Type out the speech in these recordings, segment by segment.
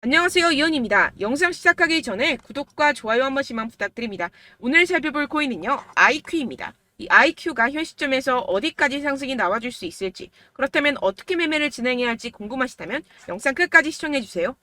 안녕하세요, 이현입니다. 영상 시작하기 전에 구독과 좋아요 한 번씩만 부탁드립니다. 오늘 살펴볼 코인은요, IQ입니다. 이 IQ가 현 시점에서 어디까지 상승이 나와줄 수 있을지, 그렇다면 어떻게 매매를 진행해야 할지 궁금하시다면 영상 끝까지 시청해주세요.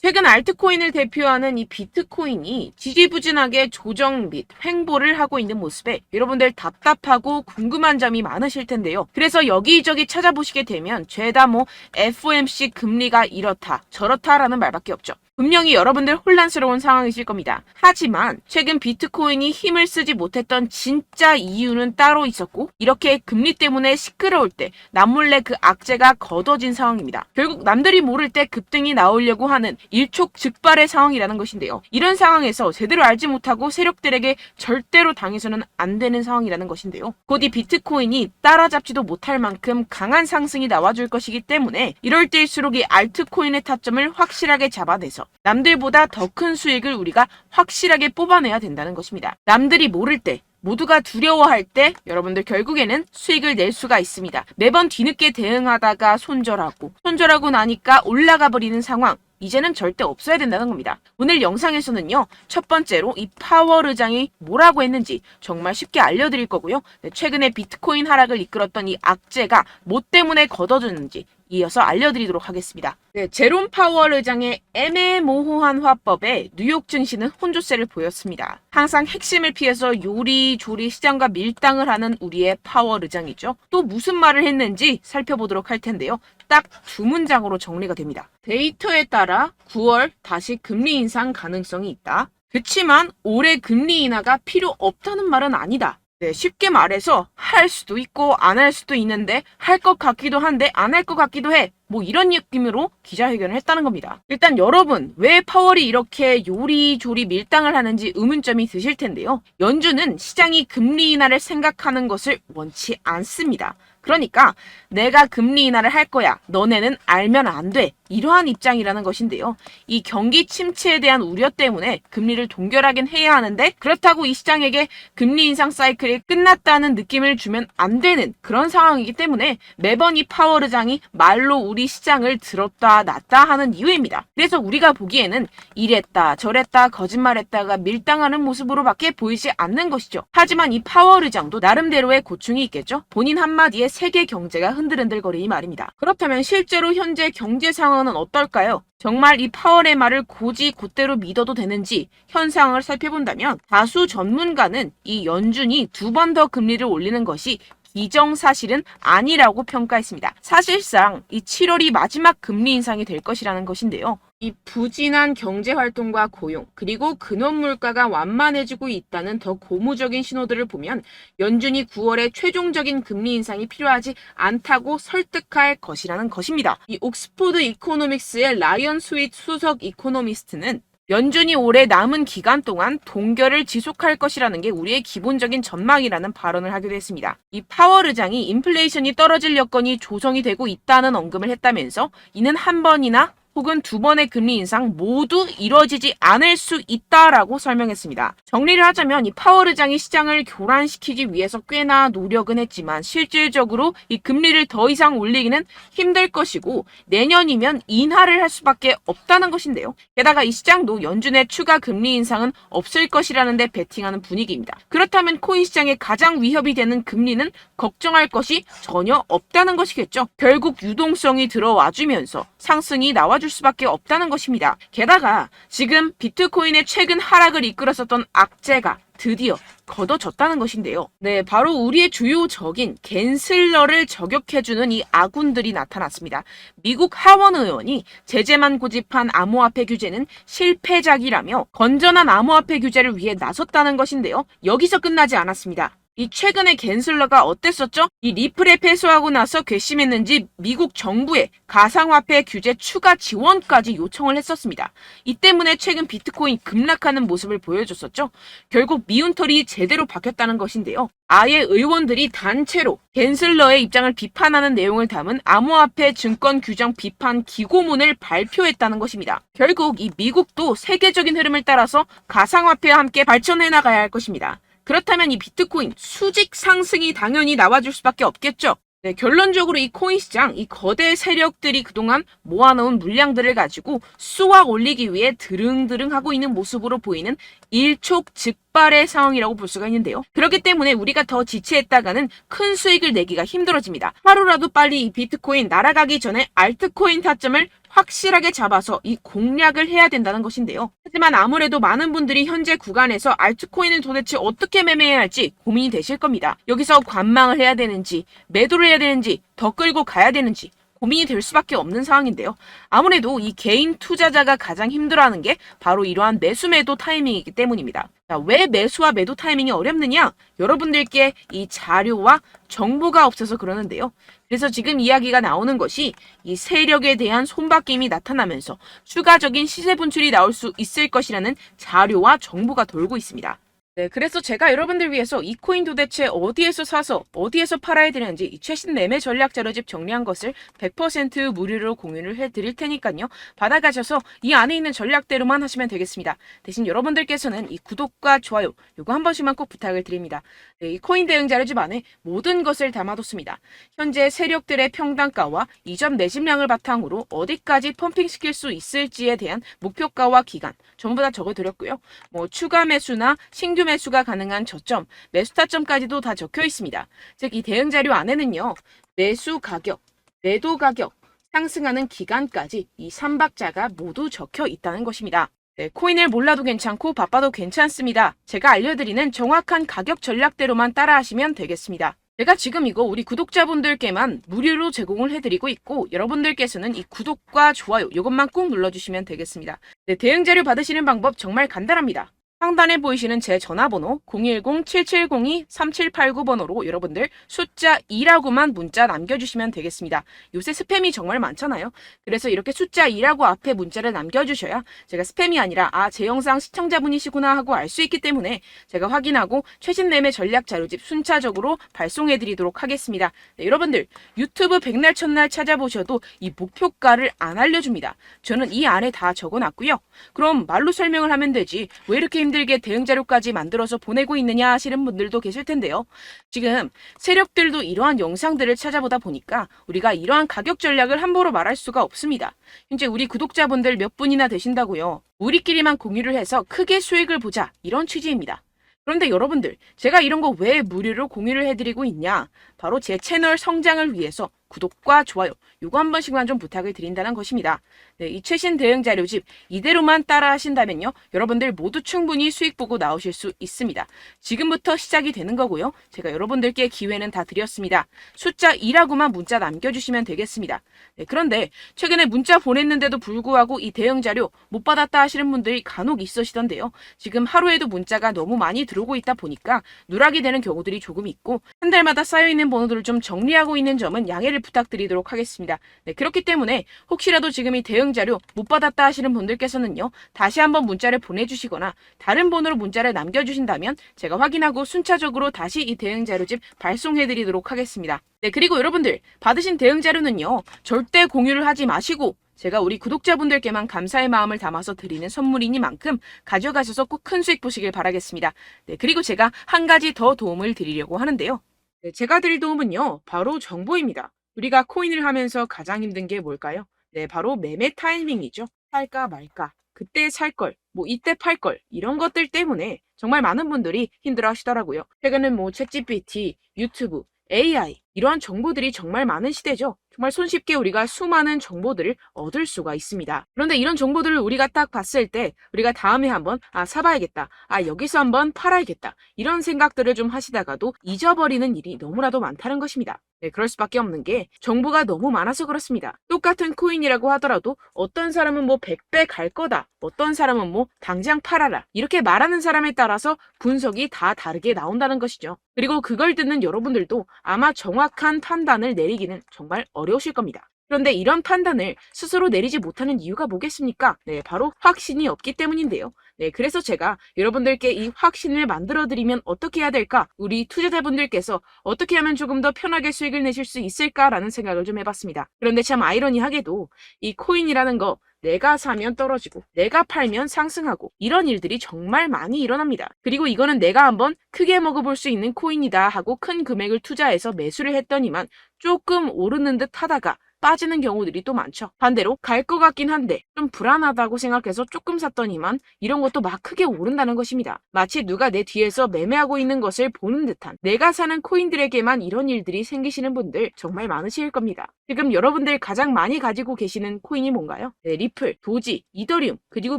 최근 알트코인을 대표하는 이 비트코인이 지지부진하게 조정 및 횡보를 하고 있는 모습에 여러분들 답답하고 궁금한 점이 많으실 텐데요. 그래서 여기저기 찾아보시게 되면 죄다 FOMC 금리가 이렇다 저렇다라는 말밖에 없죠. 분명히 여러분들 혼란스러운 상황이실 겁니다. 하지만 최근 비트코인이 힘을 쓰지 못했던 진짜 이유는 따로 있었고, 이렇게 금리 때문에 시끄러울 때 남몰래 그 악재가 걷어진 상황입니다. 결국 남들이 모를 때 급등이 나오려고 하는 일촉즉발의 상황이라는 것인데요. 이런 상황에서 제대로 알지 못하고 세력들에게 절대로 당해서는 안 되는 상황이라는 것인데요. 곧 이 비트코인이 따라잡지도 못할 만큼 강한 상승이 나와줄 것이기 때문에 이럴 때일수록 이 알트코인의 타점을 확실하게 잡아내서 남들보다 더 큰 수익을 우리가 확실하게 뽑아내야 된다는 것입니다. 남들이 모를 때, 모두가 두려워할 때 여러분들 결국에는 수익을 낼 수가 있습니다. 매번 뒤늦게 대응하다가 손절하고 나니까 올라가 버리는 상황, 이제는 절대 없어야 된다는 겁니다. 오늘 영상에서는요, 첫 번째로 이 파월 의장이 뭐라고 했는지 정말 쉽게 알려드릴 거고요. 최근에 비트코인 하락을 이끌었던 이 악재가 뭐 때문에 걷어졌는지 이어서 알려드리도록 하겠습니다. 제롬 파월 의장의 애매모호한 화법에 뉴욕 증시는 혼조세를 보였습니다. 항상 핵심을 피해서 요리조리 시장과 밀당을 하는 우리의 파월 의장이죠. 또 무슨 말을 했는지 살펴보도록 할 텐데요. 딱 두 문장으로 정리가 됩니다. 데이터에 따라 9월 다시 금리 인상 가능성이 있다. 그치만 올해 금리 인하가 필요 없다는 말은 아니다. 쉽게 말해서 할 수도 있고 안 할 수도 있는데 할 것 같기도 한데 안 할 것 같기도 해. 이런 느낌으로 기자회견을 했다는 겁니다. 일단 여러분, 왜 파월이 이렇게 요리조리 밀당을 하는지 의문점이 드실 텐데요. 연준은 시장이 금리 인하를 생각하는 것을 원치 않습니다. 그러니까 내가 금리 인하를 할 거야. 너네는 알면 안 돼. 이러한 입장이라는 것인데요. 이 경기 침체에 대한 우려 때문에 금리를 동결하긴 해야 하는데, 그렇다고 이 시장에게 금리 인상 사이클이 끝났다는 느낌을 주면 안 되는 그런 상황이기 때문에 매번 이 파월 의장이 말로 우리 시장을 들었다 놨다 하는 이유입니다. 그래서 우리가 보기에는 이랬다 저랬다 거짓말했다가 밀당하는 모습으로밖에 보이지 않는 것이죠. 하지만 이 파월 의장도 나름대로의 고충이 있겠죠. 본인 한마디에 세계 경제가 흔들흔들거리니 말입니다. 그렇다면 실제로 현재 경제 상황은 어떨까요? 정말 이 파월의 말을 곧이 곧대로 믿어도 되는지 현 상황을 살펴본다면, 다수 전문가는 이 연준이 두 번 더 금리를 올리는 것이 기정사실은 아니라고 평가했습니다. 사실상 이 7월이 마지막 금리 인상이 될 것이라는 것인데요. 이 부진한 경제활동과 고용, 그리고 근원물가가 완만해지고 있다는 더 고무적인 신호들을 보면 연준이 9월에 최종적인 금리 인상이 필요하지 않다고 설득할 것이라는 것입니다. 이 옥스포드 이코노믹스의 라이언 스윗 수석 이코노미스트는 연준이 올해 남은 기간 동안 동결을 지속할 것이라는 게 우리의 기본적인 전망이라는 발언을 하기도 했습니다. 이 파월 의장이 인플레이션이 떨어질 여건이 조성이 되고 있다는 언급을 했다면서 이는 한 번이나 혹은 두 번의 금리 인상 모두 이뤄지지 않을 수 있다라고 설명했습니다. 정리를 하자면 이 파월 의장이 시장을 교란시키기 위해서 꽤나 노력은 했지만 실질적으로 이 금리를 더 이상 올리기는 힘들 것이고 내년이면 인하를 할 수밖에 없다는 것인데요. 게다가 이 시장도 연준의 추가 금리 인상은 없을 것이라는 데 베팅하는 분위기입니다. 그렇다면 코인 시장에 가장 위협이 되는 금리는 걱정할 것이 전혀 없다는 것이겠죠. 결국 유동성이 들어와주면서 상승이 나와줄 수밖에 없다는 것입니다. 게다가 지금 비트코인의 최근 하락을 이끌었었던 악재가 드디어 걷어졌다는 것인데요. 바로 우리의 주요 적인 갠슬러를 저격해주는 이 아군들이 나타났습니다. 미국 하원 의원이 제재만 고집한 암호화폐 규제는 실패작이라며 건전한 암호화폐 규제를 위해 나섰다는 것인데요. 여기서 끝나지 않았습니다. 이 최근에 갠슬러가 어땠었죠? 이 리플에 패소하고 나서 괘씸했는지 미국 정부에 가상화폐 규제 추가 지원까지 요청을 했었습니다. 이 때문에 최근 비트코인 급락하는 모습을 보여줬었죠. 결국 미운털이 제대로 박혔다는 것인데요. 아예 의원들이 단체로 갠슬러의 입장을 비판하는 내용을 담은 암호화폐 증권 규정 비판 기고문을 발표했다는 것입니다. 결국 이 미국도 세계적인 흐름을 따라서 가상화폐와 함께 발전해 나가야 할 것입니다. 그렇다면 이 비트코인 수직 상승이 당연히 나와줄 수밖에 없겠죠. 네, 결론적으로 이 코인 시장, 이 거대 세력들이 그동안 모아놓은 물량들을 가지고 쏘아 올리기 위해 드릉드릉 하고 있는 모습으로 보이는 일촉즉발의 상황이라고 볼 수가 있는데요. 그렇기 때문에 우리가 더 지체했다가는 큰 수익을 내기가 힘들어집니다. 하루라도 빨리 이 비트코인 날아가기 전에 알트코인 타점을 확실하게 잡아서 이 공략을 해야 된다는 것인데요. 하지만 아무래도 많은 분들이 현재 구간에서 알트코인을 도대체 어떻게 매매해야 할지 고민이 되실 겁니다. 여기서 관망을 해야 되는지, 매도를 해야 되는지, 더 끌고 가야 되는지 고민이 될 수밖에 없는 상황인데요. 아무래도 이 개인 투자자가 가장 힘들어하는 게 바로 이러한 매수 매도 타이밍이기 때문입니다. 자, 왜 매수와 매도 타이밍이 어렵느냐? 여러분들께 이 자료와 정보가 없어서 그러는데요. 그래서 지금 이야기가 나오는 것이 이 세력에 대한 손바뀜이 나타나면서 추가적인 시세 분출이 나올 수 있을 것이라는 자료와 정보가 돌고 있습니다. 네, 그래서 제가 여러분들 위해서 이 코인 도대체 어디에서 사서 어디에서 팔아야 되는지 이 최신 매매 전략 자료집 정리한 것을 100% 무료로 공유를 해드릴 테니까요. 받아가셔서 이 안에 있는 전략대로만 하시면 되겠습니다. 대신 여러분들께서는 이 구독과 좋아요 요거 한 번씩만 꼭 부탁을 드립니다. 네, 이 코인 대응 자료집 안에 모든 것을 담아뒀습니다. 현재 세력들의 평단가와 이전 매집량을 바탕으로 어디까지 펌핑시킬 수 있을지에 대한 목표가와 기간 전부 다 적어드렸고요. 뭐 추가 매수나 신규 매수가 가능한 저점, 매수 타점까지도 다 적혀 있습니다. 즉, 이 대응 자료 안에는요, 매수 가격, 매도 가격, 상승하는 기간까지 이 3박자가 모두 적혀 있다는 것입니다. 네, 코인을 몰라도 괜찮고 바빠도 괜찮습니다. 제가 알려드리는 정확한 가격 전략대로만 따라하시면 되겠습니다. 제가 지금 이거 우리 구독자분들께만 무료로 제공을 해드리고 있고 여러분들께서는 이 구독과 좋아요 이것만 꼭 눌러주시면 되겠습니다. 네, 대응 자료 받으시는 방법 정말 간단합니다. 상단에 보이시는 제 전화번호 010-7702-3789번호로 여러분들 숫자 2라고만 문자 남겨주시면 되겠습니다. 요새 스팸이 정말 많잖아요. 그래서 이렇게 숫자 2라고 앞에 문자를 남겨주셔야 제가 스팸이 아니라 제 영상 시청자분이시구나 하고 알 수 있기 때문에 제가 확인하고 최신 매매 전략 자료집 순차적으로 발송해드리도록 하겠습니다. 네, 여러분들 유튜브 백날 첫날 찾아보셔도 이 목표가를 안 알려줍니다. 저는 이 안에 다 적어놨고요. 그럼 말로 설명을 하면 되지 왜 이렇게 힘들게 대응 자료까지 만들어서 보내고 있느냐 하시는 분들도 계실 텐데요. 지금 세력들도 이러한 영상들을 찾아보다 보니까 우리가 이러한 가격 전략을 함부로 말할 수가 없습니다. 현재 우리 구독자분들 몇 분이나 되신다고요. 우리끼리만 공유를 해서 크게 수익을 보자 이런 취지입니다. 그런데 여러분들 제가 이런 거 왜 무료로 공유를 해드리고 있냐? 바로 제 채널 성장을 위해서 구독과 좋아요 요거 한 번씩만 좀 부탁을 드린다는 것입니다. 네, 이 최신 대응 자료집 이대로만 따라 하신다면요. 여러분들 모두 충분히 수익 보고 나오실 수 있습니다. 지금부터 시작이 되는 거고요. 제가 여러분들께 기회는 다 드렸습니다. 숫자 2라고만 문자 남겨주시면 되겠습니다. 네, 그런데 최근에 문자 보냈는데도 불구하고 이 대응 자료 못 받았다 하시는 분들이 간혹 있으시던데요. 지금 하루에도 문자가 너무 많이 들어오고 있다 보니까 누락이 되는 경우들이 조금 있고 한 달마다 쌓여있는 번호들을 좀 정리하고 있는 점은 양해를 부탁드리도록 하겠습니다. 네, 그렇기 때문에 혹시라도 지금 이 대응 자료 못 받았다 하시는 분들께서는요. 다시 한번 문자를 보내주시거나 다른 번호로 문자를 남겨주신다면 제가 확인하고 순차적으로 다시 이 대응 자료집 발송해드리도록 하겠습니다. 네, 그리고 여러분들 받으신 대응 자료는요. 절대 공유를 하지 마시고 제가 우리 구독자분들께만 감사의 마음을 담아서 드리는 선물이니만큼 가져가셔서 꼭 큰 수익 보시길 바라겠습니다. 네, 그리고 제가 한 가지 더 도움을 드리려고 하는데요. 네, 제가 드릴 도움은요. 바로 정보입니다. 우리가 코인을 하면서 가장 힘든 게 뭘까요? 네, 바로 매매 타이밍이죠. 살까 말까, 그때 살 걸, 뭐 이때 팔 걸, 이런 것들 때문에 정말 많은 분들이 힘들어 하시더라고요. 최근은 뭐 챗GPT, 유튜브, AI 이러한 정보들이 정말 많은 시대죠. 정말 손쉽게 우리가 수많은 정보들을 얻을 수가 있습니다. 그런데 이런 정보들을 우리가 딱 봤을 때 우리가 다음에 한번 사봐야겠다. 여기서 한번 팔아야겠다. 이런 생각들을 좀 하시다가도 잊어버리는 일이 너무나도 많다는 것입니다. 네, 그럴 수밖에 없는 게 정보가 너무 많아서 그렇습니다. 똑같은 코인이라고 하더라도 어떤 사람은 뭐 100배 갈 거다. 어떤 사람은 뭐 당장 팔아라. 이렇게 말하는 사람에 따라서 분석이 다 다르게 나온다는 것이죠. 그리고 그걸 듣는 여러분들도 아마 정확한 판단을 내리기는 정말 어려우실 겁니다. 그런데 이런 판단을 스스로 내리지 못하는 이유가 뭐겠습니까? 네, 바로 확신이 없기 때문인데요. 네, 그래서 제가 여러분들께 이 확신을 만들어드리면 어떻게 해야 될까? 우리 투자자분들께서 어떻게 하면 조금 더 편하게 수익을 내실 수 있을까라는 생각을 좀 해봤습니다. 그런데 참 아이러니하게도 이 코인이라는 거 내가 사면 떨어지고 내가 팔면 상승하고 이런 일들이 정말 많이 일어납니다. 그리고 이거는 내가 한번 크게 먹어볼 수 있는 코인이다 하고 큰 금액을 투자해서 매수를 했더니만 조금 오르는 듯 하다가 빠지는 경우들이 또 많죠. 반대로 갈 것 같긴 한데 좀 불안하다고 생각해서 조금 샀더니만 이런 것도 막 크게 오른다는 것입니다. 마치 누가 내 뒤에서 매매하고 있는 것을 보는 듯한, 내가 사는 코인들에게만 이런 일들이 생기시는 분들 정말 많으실 겁니다. 지금 여러분들 가장 많이 가지고 계시는 코인이 뭔가요? 네, 리플, 도지, 이더리움, 그리고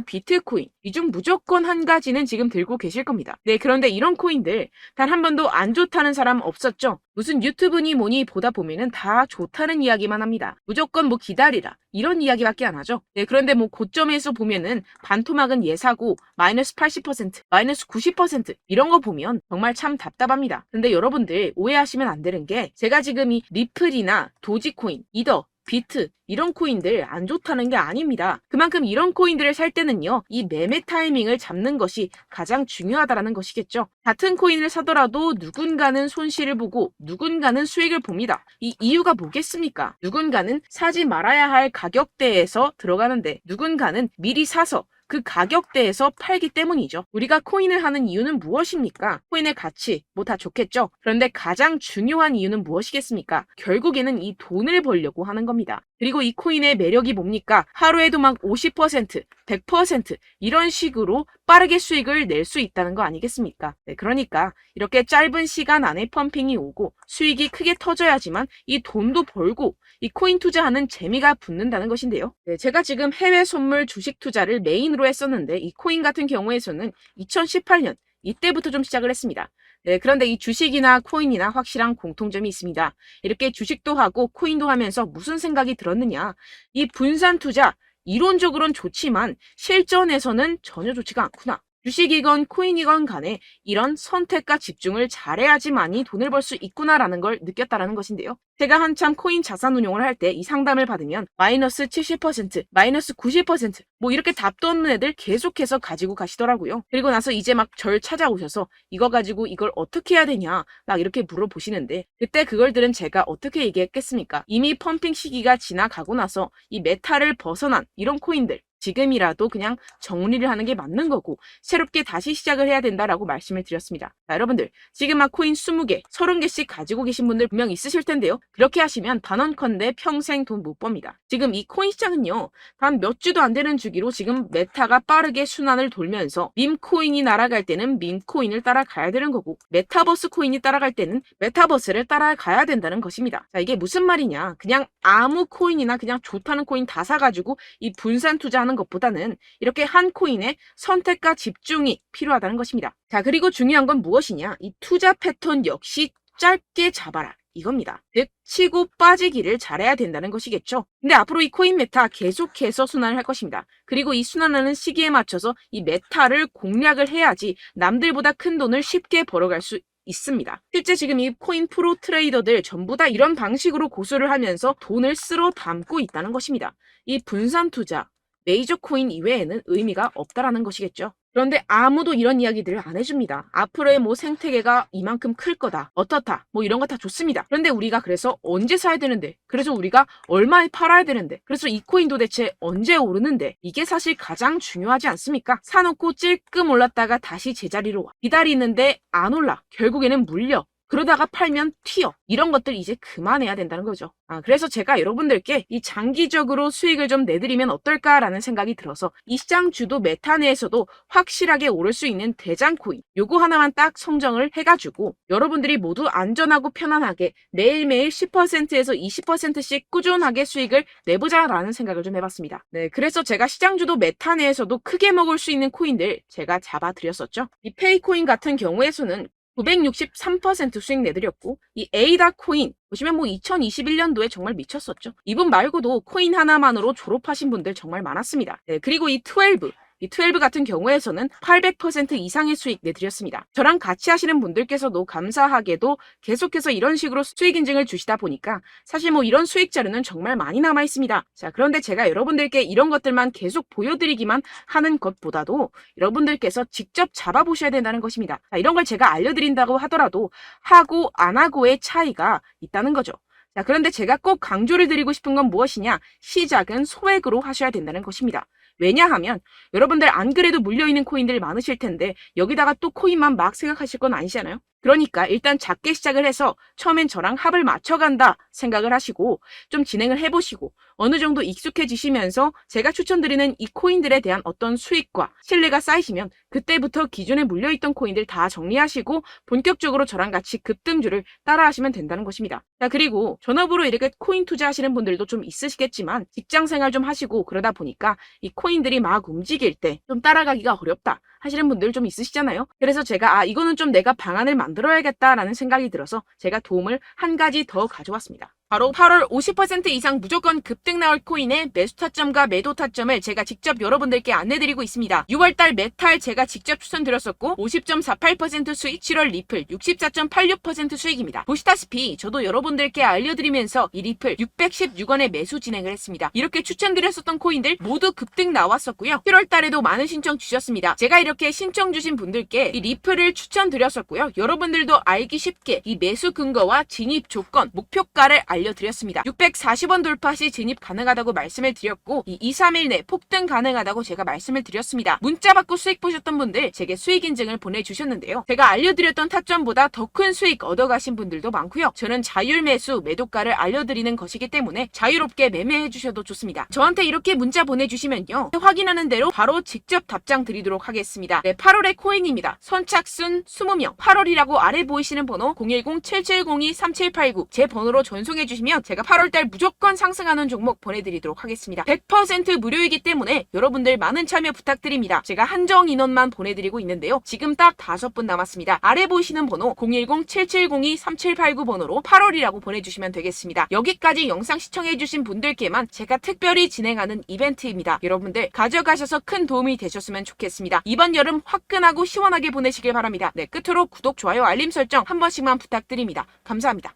비트코인. 이 중 무조건 한 가지는 지금 들고 계실 겁니다. 네, 그런데 이런 코인들 단 한 번도 안 좋다는 사람 없었죠? 무슨 유튜브니 뭐니 보다 보면은 다 좋다는 이야기만 합니다. 무조건 뭐 기다리라 이런 이야기밖에 안 하죠. 네, 그런데 뭐 고점에서 보면은 반토막은 예사고 마이너스 80%, 마이너스 90% 이런 거 보면 정말 참 답답합니다. 근데 여러분들 오해하시면 안 되는 게, 제가 지금 이 리플이나 도지코인, 이더, 비트 이런 코인들 안 좋다는 게 아닙니다. 그만큼 이런 코인들을 살 때는요, 이 매매 타이밍을 잡는 것이 가장 중요하다는 것이겠죠. 같은 코인을 사더라도 누군가는 손실을 보고 누군가는 수익을 봅니다. 이 이유가 뭐겠습니까? 누군가는 사지 말아야 할 가격대에서 들어가는데 누군가는 미리 사서 그 가격대에서 팔기 때문이죠. 우리가 코인을 하는 이유는 무엇입니까? 코인의 가치, 뭐 다 좋겠죠. 그런데 가장 중요한 이유는 무엇이겠습니까? 결국에는 이 돈을 벌려고 하는 겁니다. 그리고 이 코인의 매력이 뭡니까? 하루에도 막 50%, 100% 이런 식으로 빠르게 수익을 낼 수 있다는 거 아니겠습니까? 네, 그러니까 이렇게 짧은 시간 안에 펌핑이 오고 수익이 크게 터져야지만 이 돈도 벌고 이 코인 투자하는 재미가 붙는다는 것인데요. 네, 제가 지금 해외 선물 주식 투자를 메인으로 했었는데 이 코인 같은 경우에서는 2018년 이때부터 좀 시작을 했습니다. 네, 그런데 이 주식이나 코인이나 확실한 공통점이 있습니다. 이렇게 주식도 하고 코인도 하면서 무슨 생각이 들었느냐? 이 분산 투자, 이론적으로는 좋지만 실전에서는 전혀 좋지가 않구나. 주식이건 코인이건 간에 이런 선택과 집중을 잘해야지만이 돈을 벌 수 있구나라는 걸 느꼈다라는 것인데요. 제가 한참 코인 자산 운용을 할 때 이 상담을 받으면 마이너스 70%, 마이너스 90%, 뭐 이렇게 답도 없는 애들 계속해서 가지고 가시더라고요. 그리고 나서 이제 막 절 찾아오셔서 이거 가지고 이걸 어떻게 해야 되냐 막 이렇게 물어보시는데, 그때 그걸 들은 제가 어떻게 얘기했겠습니까? 이미 펌핑 시기가 지나가고 나서 이 메타를 벗어난 이런 코인들, 지금이라도 그냥 정리를 하는 게 맞는 거고 새롭게 다시 시작을 해야 된다라고 말씀을 드렸습니다. 자, 여러분들 지금 막 코인 20개, 30개씩 가지고 계신 분들 분명 있으실 텐데요. 그렇게 하시면 단언컨대 평생 돈 못 법니다. 지금 이 코인 시장은요, 단 몇 주도 안 되는 주기로 지금 메타가 빠르게 순환을 돌면서 밈코인이 날아갈 때는 밈코인을 따라가야 되는 거고, 메타버스 코인이 따라갈 때는 메타버스를 따라가야 된다는 것입니다. 자, 이게 무슨 말이냐? 그냥 아무 코인이나 그냥 좋다는 코인 다 사가지고 이 분산 투자하는 것보다는 이렇게 한 코인에 선택과 집중이 필요하다는 것입니다. 자, 그리고 중요한 건 무엇이냐? 이 투자 패턴 역시 짧게 잡아라. 이겁니다. 즉 치고 빠지기를 잘해야 된다는 것이겠죠. 근데 앞으로 이 코인 메타 계속해서 순환을 할 것입니다. 그리고 이 순환하는 시기에 맞춰서 이 메타를 공략을 해야지 남들보다 큰 돈을 쉽게 벌어갈 수 있습니다. 실제 지금 이 코인 프로 트레이더들 전부 다 이런 방식으로 고수를 하면서 돈을 쓸어 담고 있다는 것입니다. 이 분산 투자, 메이저 코인 이외에는 의미가 없다라는 것이겠죠. 그런데 아무도 이런 이야기들을 안 해줍니다. 앞으로의 뭐 생태계가 이만큼 클 거다, 어떻다, 뭐 이런 거 다 좋습니다. 그런데 우리가 그래서 언제 사야 되는데, 그래서 우리가 얼마에 팔아야 되는데, 그래서 이 코인도 대체 언제 오르는데, 이게 사실 가장 중요하지 않습니까? 사놓고 찔끔 올랐다가 다시 제자리로 와. 기다리는데 안 올라. 결국에는 물려. 그러다가 팔면 튀어. 이런 것들 이제 그만해야 된다는 거죠. 그래서 제가 여러분들께 이 장기적으로 수익을 좀 내드리면 어떨까라는 생각이 들어서 이 시장 주도 메타 내에서도 확실하게 오를 수 있는 대장 코인, 요거 하나만 딱 선정을 해가지고 여러분들이 모두 안전하고 편안하게 매일매일 10%에서 20%씩 꾸준하게 수익을 내보자라는 생각을 좀 해봤습니다. 네, 그래서 제가 시장 주도 메타 내에서도 크게 먹을 수 있는 코인들 제가 잡아드렸었죠. 이 페이코인 같은 경우에서는 963% 수익 내드렸고, 이 에이다 코인 보시면 뭐 2021년도에 정말 미쳤었죠. 이분 말고도 코인 하나만으로 졸업하신 분들 정말 많았습니다. 네, 그리고 이 12 같은 경우에서는 800% 이상의 수익 내드렸습니다. 저랑 같이 하시는 분들께서도 감사하게도 계속해서 이런 식으로 수익 인증을 주시다 보니까 사실 뭐 이런 수익 자료는 정말 많이 남아 있습니다. 자, 그런데 제가 여러분들께 이런 것들만 계속 보여드리기만 하는 것보다도 여러분들께서 직접 잡아보셔야 된다는 것입니다. 자, 이런 걸 제가 알려드린다고 하더라도 하고 안 하고의 차이가 있다는 거죠. 자, 그런데 제가 꼭 강조를 드리고 싶은 건 무엇이냐? 시작은 소액으로 하셔야 된다는 것입니다. 왜냐하면 여러분들 안 그래도 물려있는 코인들 많으실 텐데 여기다가 또 코인만 막 생각하실 건 아니잖아요. 그러니까 일단 작게 시작을 해서 처음엔 저랑 합을 맞춰간다 생각을 하시고 좀 진행을 해보시고 어느 정도 익숙해지시면서 제가 추천드리는 이 코인들에 대한 어떤 수익과 신뢰가 쌓이시면 그때부터 기존에 물려있던 코인들 다 정리하시고 본격적으로 저랑 같이 급등주를 따라하시면 된다는 것입니다. 자, 그리고 전업으로 이렇게 코인 투자하시는 분들도 좀 있으시겠지만 직장 생활 좀 하시고 그러다 보니까 이 코인들이 막 움직일 때 좀 따라가기가 어렵다 하시는 분들 좀 있으시잖아요. 그래서 제가 이거는 좀 내가 방안을 만들어야겠다라는 생각이 들어서 제가 도움을 한 가지 더 가져왔습니다. 바로 8월 50% 이상 무조건 급등 나올 코인의 매수 타점과 매도 타점을 제가 직접 여러분들께 안내드리고 있습니다. 6월달 메탈 제가 직접 추천드렸었고 50.48% 수익, 7월 리플 64.86% 수익입니다. 보시다시피 저도 여러분들께 알려드리면서 이 리플 616원에 매수 진행을 했습니다. 이렇게 추천드렸었던 코인들 모두 급등 나왔었고요. 7월달에도 많은 신청 주셨습니다. 제가 이렇게 신청 주신 분들께 이 리플을 추천드렸었고요. 여러분들도 알기 쉽게 이 매수 근거와 진입 조건, 목표가를 알려드렸습니다. 640원 돌파 시 진입 가능하다고 말씀을 드렸고 이 2-3일 내 폭등 가능하다고 제가 말씀을 드렸습니다. 문자 받고 수익 보셨던 분들 제게 수익 인증을 보내주셨는데요. 제가 알려드렸던 타점보다 더 큰 수익 얻어가신 분들도 많고요. 저는 자율 매수 매도가를 알려드리는 것이기 때문에 자유롭게 매매해 주셔도 좋습니다. 저한테 이렇게 문자 보내주시면요. 확인하는 대로 바로 직접 답장 드리도록 하겠습니다. 네, 8월의 코인입니다. 선착순 20명 8월이라고 아래 보이시는 번호 010-7702-3789 제 번호로 전송해 주시면 제가 8월달 무조건 상승하는 종목 보내드리도록 하겠습니다. 100% 무료이기 때문에 여러분들 많은 참여 부탁드립니다. 제가 한정 인원만 보내드리고 있는데요. 지금 딱 5분 남았습니다. 아래 보이시는 번호 010-7702-3789 번호로 8월이라고 보내주시면 되겠습니다. 여기까지 영상 시청해주신 분들께만 제가 특별히 진행하는 이벤트입니다. 여러분들 가져가셔서 큰 도움이 되셨으면 좋겠습니다. 이번 여름 화끈하고 시원하게 보내시길 바랍니다. 네, 끝으로 구독, 좋아요, 알림 설정 한 번씩만 부탁드립니다. 감사합니다.